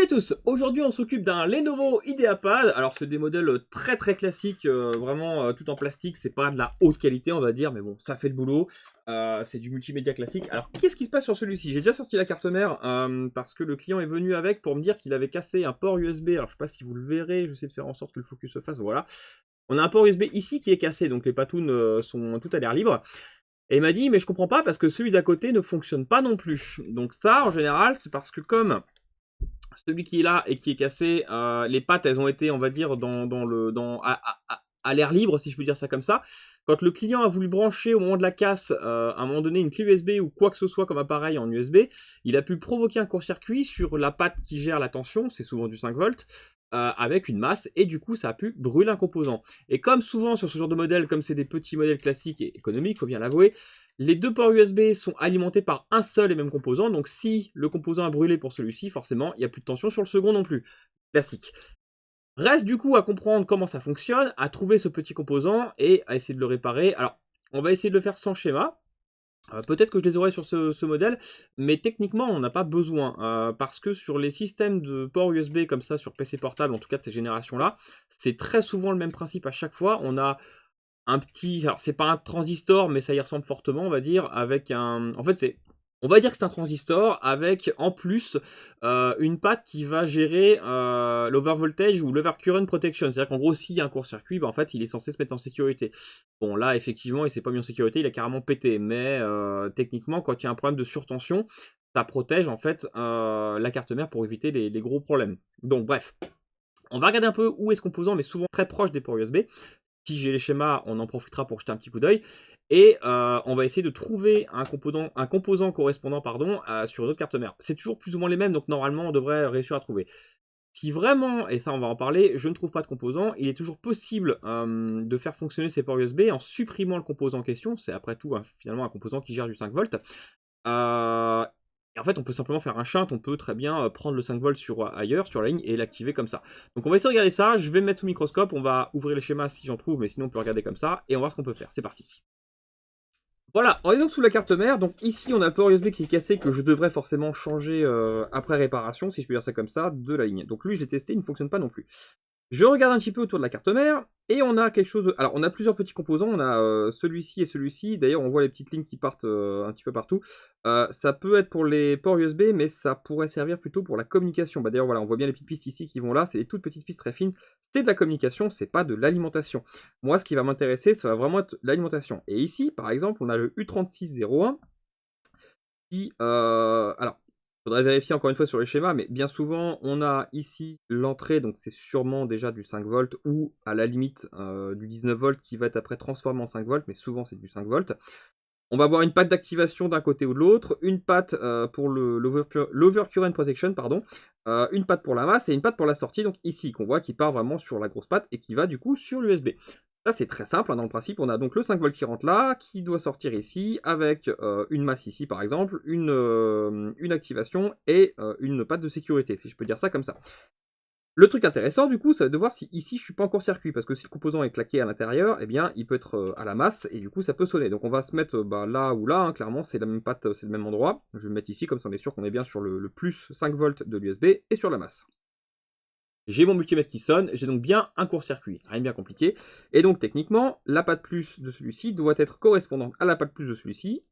tous, aujourd'hui on s'occupe d'un Lenovo IdeaPad. Alors c'est des modèles très classiques, vraiment tout en plastique, c'est pas de la haute qualité on va dire, mais bon ça fait le boulot, c'est du multimédia classique. Alors qu'est-ce qui se passe sur celui-ci? J'ai déjà sorti la carte mère parce que le client est venu avec pour me dire qu'il avait cassé un port USB. Alors je sais pas si vous le verrez, je vais essayer de faire en sorte que le focus se fasse, voilà. On a un port USB ici qui est cassé, donc les patounes sont toutes à l'air libre. Et il m'a dit mais je comprends pas parce que celui d'à côté ne fonctionne pas non plus. Donc ça en général c'est parce que comme celui qui est là et qui est cassé, les pattes elles ont été on va dire à l'air libre si je peux dire ça comme ça. Quand le client a voulu brancher au moment de la casse à un moment donné une clé USB ou quoi que ce soit comme appareil en USB, il a pu provoquer un court-circuit sur la patte qui gère la tension, c'est souvent du 5 volts, avec une masse, et du coup ça a pu brûler un composant. Et comme souvent sur ce genre de modèle, comme c'est des petits modèles classiques et économiques, faut bien l'avouer, les deux ports USB sont alimentés par un seul et même composant, donc si le composant a brûlé pour celui-ci, forcément il n'y a plus de tension sur le second non plus. Classique. Reste du coup à comprendre comment ça fonctionne, à trouver ce petit composant et à essayer de le réparer. Alors on va essayer de le faire sans schéma. Peut-être que je les aurai sur ce modèle, mais techniquement on n'a pas besoin, parce que sur les systèmes de ports USB comme ça sur PC portable, en tout cas de ces générations-là, c'est très souvent le même principe à chaque fois. On a un petit, alors c'est pas un transistor, mais ça y ressemble fortement, on va dire, avec un, en fait c'est, on va dire que c'est un transistor avec en plus une patte qui va gérer l'overvoltage ou l'overcurrent protection. C'est-à-dire qu'en gros, s'il y a un court-circuit, bah, en fait, il est censé se mettre en sécurité. Bon, là, effectivement, il s'est pas mis en sécurité, il a carrément pété. Mais techniquement, quand il y a un problème de surtension, ça protège en fait la carte mère pour éviter les gros problèmes. Donc, bref. On va regarder un peu où est ce composant, mais souvent très proche des ports USB. Si j'ai les schémas, on en profitera pour jeter un petit coup d'œil. Et on va essayer de trouver un composant correspondant sur une autre carte mère. C'est toujours plus ou moins les mêmes, donc normalement on devrait réussir à trouver. Si vraiment, et ça on va en parler, je ne trouve pas de composant, il est toujours possible de faire fonctionner ces ports USB en supprimant le composant en question. C'est après tout finalement un composant qui gère du 5 volts. Et en fait, on peut simplement faire un shunt, on peut très bien prendre le 5 volts ailleurs, sur la ligne, et l'activer comme ça. Donc on va essayer de regarder ça, je vais me mettre sous microscope, on va ouvrir les schémas si j'en trouve, mais sinon on peut regarder comme ça, et on va voir ce qu'on peut faire. C'est parti. Voilà, on est donc sous la carte mère, donc ici on a le port USB qui est cassé, que je devrais forcément changer après réparation, si je peux dire ça comme ça, de la ligne. Donc lui je l'ai testé, il ne fonctionne pas non plus. Je regarde un petit peu autour de la carte mère, et on a quelque chose de... Alors, on a plusieurs petits composants, on a celui-ci et celui-ci, d'ailleurs on voit les petites lignes qui partent un petit peu partout. Ça peut être pour les ports USB, mais ça pourrait servir plutôt pour la communication. Bah, d'ailleurs, voilà, on voit bien les petites pistes ici qui vont là, c'est des toutes petites pistes très fines. C'est de la communication, c'est pas de l'alimentation. Moi, ce qui va m'intéresser, ça va vraiment être l'alimentation. Et ici, par exemple, on a le U3601, qui... alors, faudrait vérifier encore une fois sur les schémas, mais bien souvent, on a ici l'entrée, donc c'est sûrement déjà du 5 volts, ou à la limite du 19 volts qui va être après transformé en 5 volts, mais souvent c'est du 5 volts. On va avoir une patte d'activation d'un côté ou de l'autre, une patte pour l'overcurrent protection, pardon, une patte pour la masse et une patte pour la sortie, donc ici, qu'on voit qui part vraiment sur la grosse patte et qui va du coup sur l'USB. Ça c'est très simple, hein, dans le principe on a donc le 5 volts qui rentre là, qui doit sortir ici, avec une masse ici par exemple, une activation et une patte de sécurité, si je peux dire ça comme ça. Le truc intéressant du coup, c'est de voir si ici je suis pas en court-circuit, parce que si le composant est claqué à l'intérieur, eh bien il peut être à la masse, et du coup ça peut sonner. Donc on va se mettre là ou là, hein, clairement c'est la même patte, c'est le même endroit. Je vais me mettre ici, comme ça on est sûr qu'on est bien sur le plus 5 volts de l'USB et sur la masse. J'ai mon multimètre qui sonne, j'ai donc bien un court-circuit, rien de bien compliqué. Et donc techniquement, la patte plus de celui-ci doit être correspondante à la patte plus de celui-ci,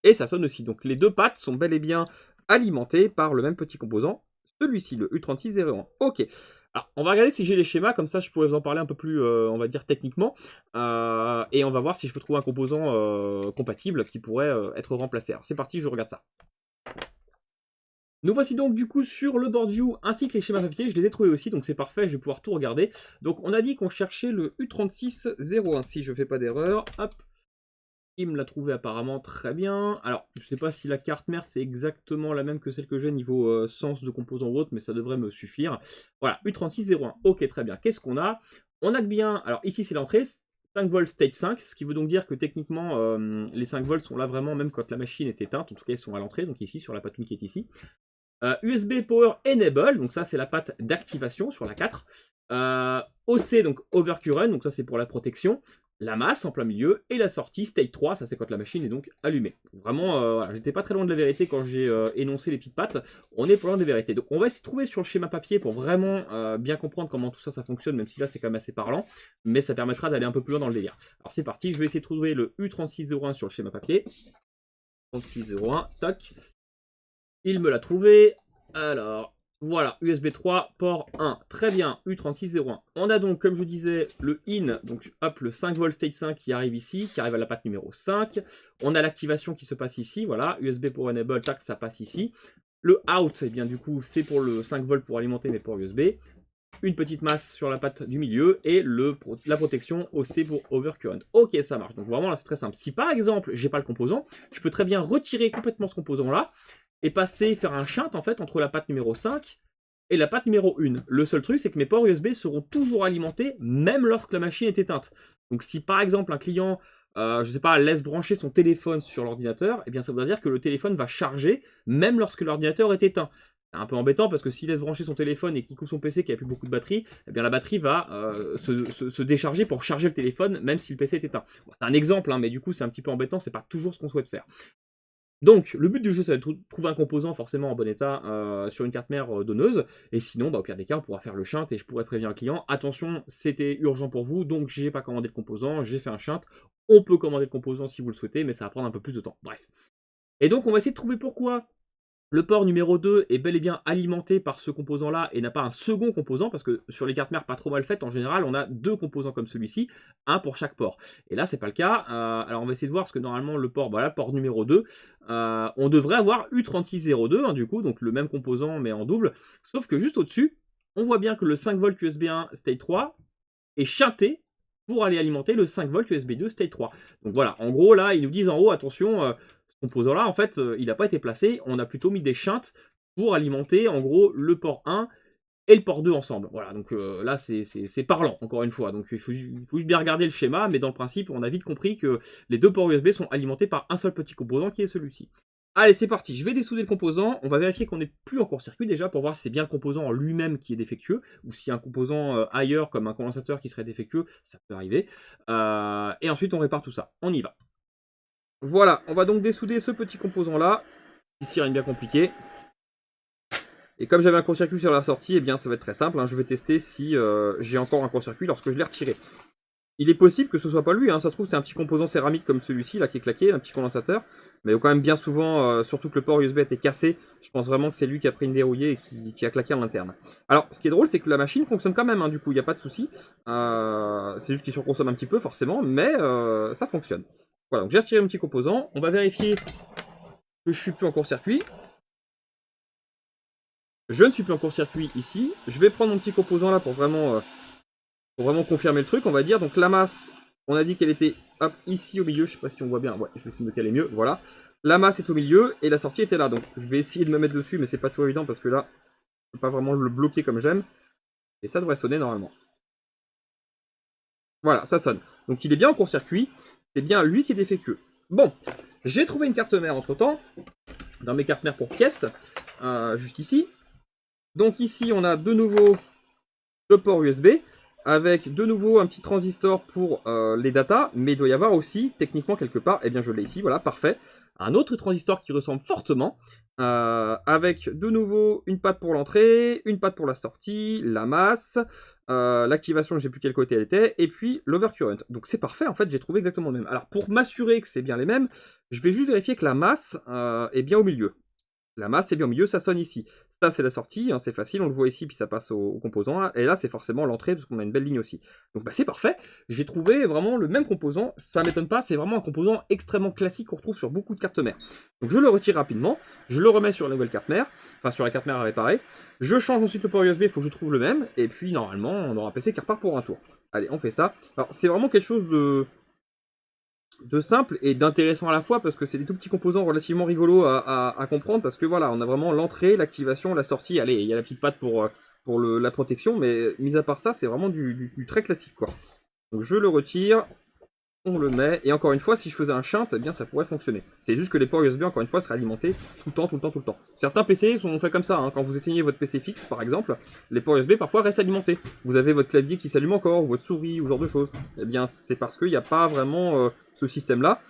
et ça sonne aussi. Donc les deux pattes sont bel et bien alimentées par le même petit composant, celui-ci, le U3601. Ok. Alors, on va regarder si j'ai les schémas, comme ça je pourrais vous en parler un peu plus, on va dire, techniquement. Et on va voir si je peux trouver un composant compatible qui pourrait être remplacé. Alors c'est parti, je regarde ça. Nous voici donc du coup sur le board view ainsi que les schémas papier, je les ai trouvés aussi, donc c'est parfait, je vais pouvoir tout regarder. Donc on a dit qu'on cherchait le U3601, si je fais pas d'erreur, hop, il me l'a trouvé apparemment très bien. Alors je sais pas si la carte mère c'est exactement la même que celle que j'ai niveau sens de composants ou autre, mais ça devrait me suffire. Voilà, U3601, ok très bien, qu'est-ce qu'on a? On a que bien, alors ici c'est l'entrée, 5 volts state 5, ce qui veut donc dire que techniquement les 5 volts sont là vraiment même quand la machine est éteinte, en tout cas ils sont à l'entrée, donc ici sur la patouille qui est ici. USB Power Enable, donc ça c'est la patte d'activation sur la 4. OC, donc Overcurrent, donc ça c'est pour la protection. la masse en plein milieu, et la sortie state 3, ça c'est quand la machine est donc allumée. Vraiment, voilà, j'étais pas très loin de la vérité quand j'ai énoncé les petites pattes, on est pas loin des vérités. Donc on va essayer de trouver sur le schéma papier pour vraiment bien comprendre comment tout ça, ça fonctionne, même si là c'est quand même assez parlant, mais ça permettra d'aller un peu plus loin dans le délire. Alors c'est parti, je vais essayer de trouver le U3601 sur le schéma papier. 3601, tac. Il me l'a trouvé, alors... Voilà, USB 3, port 1. Très bien, U3601. On a donc, comme je disais, le in, donc hop, le 5V state 5 qui arrive ici, qui arrive à la patte numéro 5. On a l'activation qui se passe ici, voilà, USB pour enable, tac, ça passe ici. Le out, eh bien du coup, c'est pour le 5V pour alimenter mes ports USB. Une petite masse sur la patte du milieu et la protection OC pour overcurrent. Ok, ça marche. Donc vraiment là, c'est très simple. Si par exemple, j'ai pas le composant, je peux très bien retirer complètement ce composant-là et faire un shunt en fait entre la patte numéro 5 et la patte numéro 1. Le seul truc, c'est que mes ports USB seront toujours alimentés, même lorsque la machine est éteinte. Donc si par exemple un client, je sais pas, laisse brancher son téléphone sur l'ordinateur, eh bien ça voudrait dire que le téléphone va charger, même lorsque l'ordinateur est éteint. C'est un peu embêtant parce que s'il laisse brancher son téléphone et qu'il coupe son PC qui a plus beaucoup de batterie, eh bien la batterie va se décharger pour charger le téléphone, même si le PC est éteint. Bon, c'est un exemple, hein, mais du coup c'est un petit peu embêtant, c'est pas toujours ce qu'on souhaite faire. Donc, le but du jeu, ça va être de trouver un composant forcément en bon état sur une carte mère donneuse, et sinon, au pire des cas, on pourra faire le shunt et je pourrais prévenir le client, attention, c'était urgent pour vous, donc j'ai pas commandé le composant, j'ai fait un shunt, on peut commander le composant si vous le souhaitez, mais ça va prendre un peu plus de temps. Bref. Et donc, on va essayer de trouver pourquoi le port numéro 2 est bel et bien alimenté par ce composant-là et n'a pas un second composant, parce que sur les cartes mères pas trop mal faites, en général, on a deux composants comme celui-ci, un pour chaque port. Et là, c'est pas le cas. Alors, on va essayer de voir, parce que normalement, le port, voilà, port numéro 2, on devrait avoir U3602, hein, du coup, donc le même composant, mais en double. Sauf que juste au-dessus, on voit bien que le 5V USB 1 state 3 est shunté pour aller alimenter le 5V USB 2 state 3. Donc voilà, en gros, là, ils nous disent en haut, attention... composant-là, en fait, il n'a pas été placé. On a plutôt mis des shunts pour alimenter, en gros, le port 1 et le port 2 ensemble. Voilà, donc là, c'est parlant, encore une fois. Donc il faut juste bien regarder le schéma, mais dans le principe, on a vite compris que les deux ports USB sont alimentés par un seul petit composant qui est celui-ci. Allez, c'est parti, je vais dessouder le composant. On va vérifier qu'on n'est plus en court-circuit déjà pour voir si c'est bien le composant en lui-même qui est défectueux ou s'il y a un composant ailleurs comme un condensateur qui serait défectueux, ça peut arriver. Et ensuite, on répare tout ça. On y va. Voilà, on va donc dessouder ce petit composant-là. Ici, rien de bien compliqué. Et comme j'avais un court-circuit sur la sortie, eh bien ça va être très simple. Hein. Je vais tester si j'ai encore un court-circuit lorsque je l'ai retiré. Il est possible que ce soit pas lui, hein. Ça se trouve c'est un petit composant céramique comme celui-ci, là, qui est claqué, un petit condensateur. Mais quand même bien souvent, surtout que le port USB a été cassé, je pense vraiment que c'est lui qui a pris une dérouillée et qui a claqué en interne. Alors, ce qui est drôle, c'est que la machine fonctionne quand même, hein, du coup, il n'y a pas de souci. C'est juste qu'il surconsomme un petit peu, forcément, mais ça fonctionne. Voilà, donc j'ai retiré mon petit composant. On va vérifier que je suis plus en court-circuit. Je ne suis plus en court-circuit ici. Je vais prendre mon petit composant là pour vraiment confirmer le truc, on va dire. Donc la masse, on a dit qu'elle était hop, ici au milieu. Je sais pas si on voit bien. Ouais, je vais essayer de me caler mieux. Voilà. La masse est au milieu et la sortie était là. Donc je vais essayer de me mettre dessus, mais c'est pas toujours évident parce que là, je peux pas vraiment le bloquer comme j'aime. Et ça devrait sonner normalement. Voilà, ça sonne. Donc il est bien en court-circuit. C'est bien lui qui est défectueux. Bon, j'ai trouvé une carte mère entre temps, dans mes cartes mères pour pièces, juste ici. Donc ici, on a de nouveau le port USB, avec de nouveau un petit transistor pour les datas, mais il doit y avoir aussi, techniquement quelque part, et bien je l'ai ici, voilà, parfait, un autre transistor qui ressemble fortement, avec de nouveau une patte pour l'entrée, une patte pour la sortie, la masse, l'activation, je ne sais plus quel côté elle était, et puis l'overcurrent. Donc c'est parfait, en fait, j'ai trouvé exactement le même. Alors pour m'assurer que c'est bien les mêmes, je vais juste vérifier que la masse est bien au milieu. La masse est bien au milieu, ça sonne ici. Ça, c'est la sortie, hein, c'est facile, on le voit ici, puis ça passe au composant. Là. Et là, c'est forcément l'entrée, parce qu'on a une belle ligne aussi. Donc, bah, c'est parfait. J'ai trouvé vraiment le même composant. Ça m'étonne pas, c'est vraiment un composant extrêmement classique qu'on retrouve sur beaucoup de cartes mères. Donc, je le retire rapidement. Je le remets sur la nouvelle carte mère. Enfin, sur la carte mère à réparer. Je change ensuite le port USB, il faut que je trouve le même. Et puis, normalement, on aura un PC qui repart pour un tour. Allez, on fait ça. Alors, c'est vraiment quelque chose de simple et d'intéressant à la fois parce que c'est des tout petits composants relativement rigolos à comprendre parce que voilà, on a vraiment l'entrée, l'activation, la sortie, allez, il y a la petite patte pour la protection, mais mis à part ça, c'est vraiment du très classique quoi. Donc je le retire, On le met, et encore une fois, si je faisais un shunt, eh bien ça pourrait fonctionner. C'est juste que les ports USB, encore une fois, seraient alimentés tout le temps, tout le temps, tout le temps. Certains PC sont faits comme ça, hein. Quand vous éteignez votre PC fixe, par exemple, les ports USB parfois restent alimentés. Vous avez votre clavier qui s'allume encore, ou votre souris, ou ce genre de choses. Eh bien c'est parce qu'il n'y a pas vraiment ce système-là,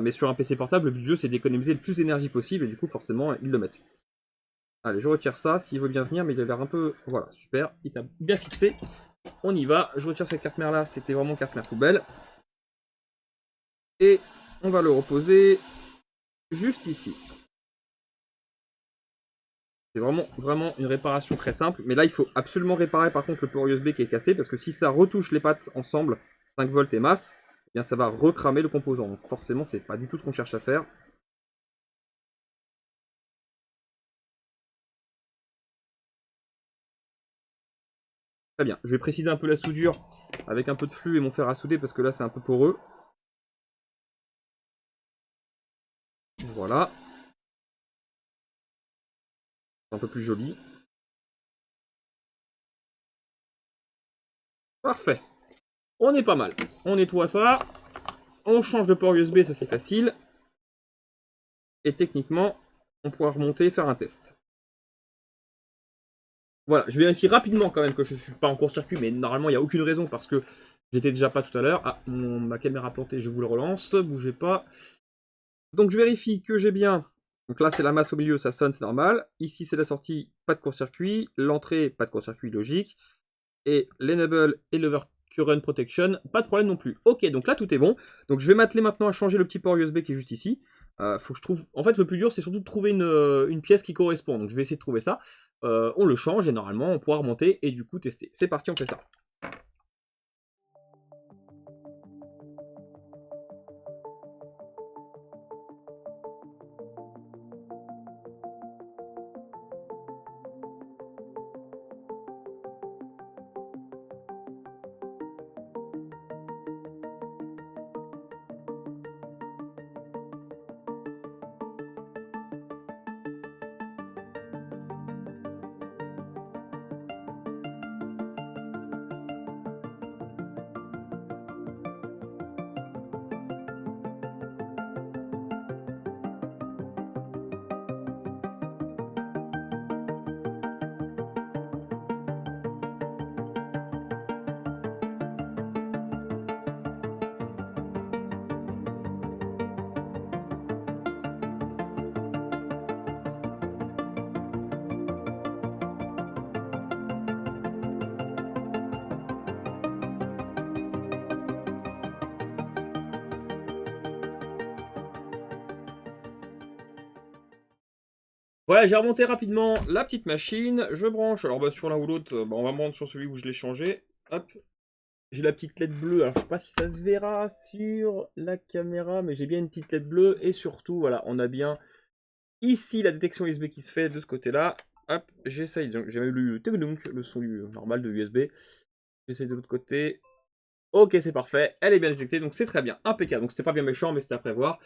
mais sur un PC portable, le but du jeu c'est d'économiser le plus d'énergie possible, et du coup forcément, ils le mettent. Allez, je retire ça, s'il veut bien venir, mais il a l'air un peu... Voilà, super, il t'a bien fixé. On y va, je retire cette carte mère là, c'était vraiment carte mère poubelle. Et on va le reposer juste ici. C'est vraiment une réparation très simple. Mais là, il faut absolument réparer par contre le port USB qui est cassé. Parce que si ça retouche les pattes ensemble, 5 volts et masse, eh bien ça va recramer le composant. Donc forcément, c'est pas du tout ce qu'on cherche à faire. Très bien. Je vais préciser un peu la soudure avec un peu de flux et mon fer à souder parce que là, c'est un peu poreux. Voilà. C'est un peu plus joli. Parfait. On est pas mal. On nettoie ça. On change de port USB, ça c'est facile. Et techniquement, on pourra remonter et faire un test. Voilà, je vérifie rapidement quand même que je ne suis pas en court-circuit, mais normalement il n'y a aucune raison parce que j'étais déjà pas tout à l'heure. Ah, ma caméra plantée, je vous le relance, bougez pas. Donc je vérifie que j'ai bien. Donc là c'est la masse au milieu, ça sonne, c'est normal. Ici c'est la sortie, pas de court-circuit. L'entrée, pas de court-circuit logique. Et l'enable et l'overcurrent protection, pas de problème non plus. Ok, donc là tout est bon. Donc je vais m'atteler maintenant à changer le petit port USB qui est juste ici. Faut que je trouve... En fait le plus dur c'est surtout de trouver une pièce qui correspond. Donc je vais essayer de trouver ça. On le change et normalement on pourra remonter et du coup tester. C'est parti, on fait ça. Voilà, j'ai remonté rapidement la petite machine, je branche, alors sur l'un ou l'autre, on va me rendre sur celui où je l'ai changé, hop, j'ai la petite LED bleue, alors je sais pas si ça se verra sur la caméra, mais j'ai bien une petite LED bleue, et surtout, voilà, on a bien ici la détection USB qui se fait de ce côté-là, hop, j'essaye, donc j'ai eu le son normal de USB, j'essaye de l'autre côté. Ok, c'est parfait, elle est bien éjectée, donc c'est très bien, impeccable. Donc c'était pas bien méchant, mais c'était à prévoir.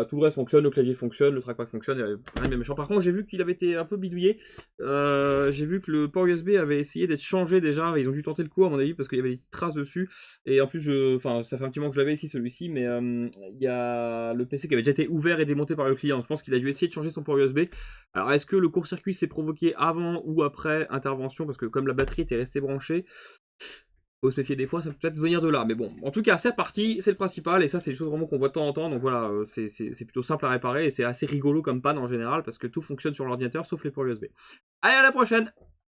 Tout le reste fonctionne, le clavier fonctionne, le trackpad fonctionne, il n'y avait rien de bien méchant. Par contre, j'ai vu qu'il avait été un peu bidouillé. J'ai vu que le port USB avait essayé d'être changé déjà, ils ont dû tenter le coup à mon avis, parce qu'il y avait des traces dessus. Et en plus, ça fait un petit moment que je l'avais ici, celui-ci, mais il y a le PC qui avait déjà été ouvert et démonté par le client. Je pense qu'il a dû essayer de changer son port USB. Alors, est-ce que le court-circuit s'est provoqué avant ou après intervention, parce que comme la batterie était restée branchée, faut se méfier des fois, ça peut peut-être venir de là. Mais bon, en tout cas, c'est reparti, c'est le principal. Et ça, c'est des choses vraiment qu'on voit de temps en temps. Donc voilà, c'est plutôt simple à réparer. Et c'est assez rigolo comme panne en général, parce que tout fonctionne sur l'ordinateur, sauf les ports USB. Allez, à la prochaine!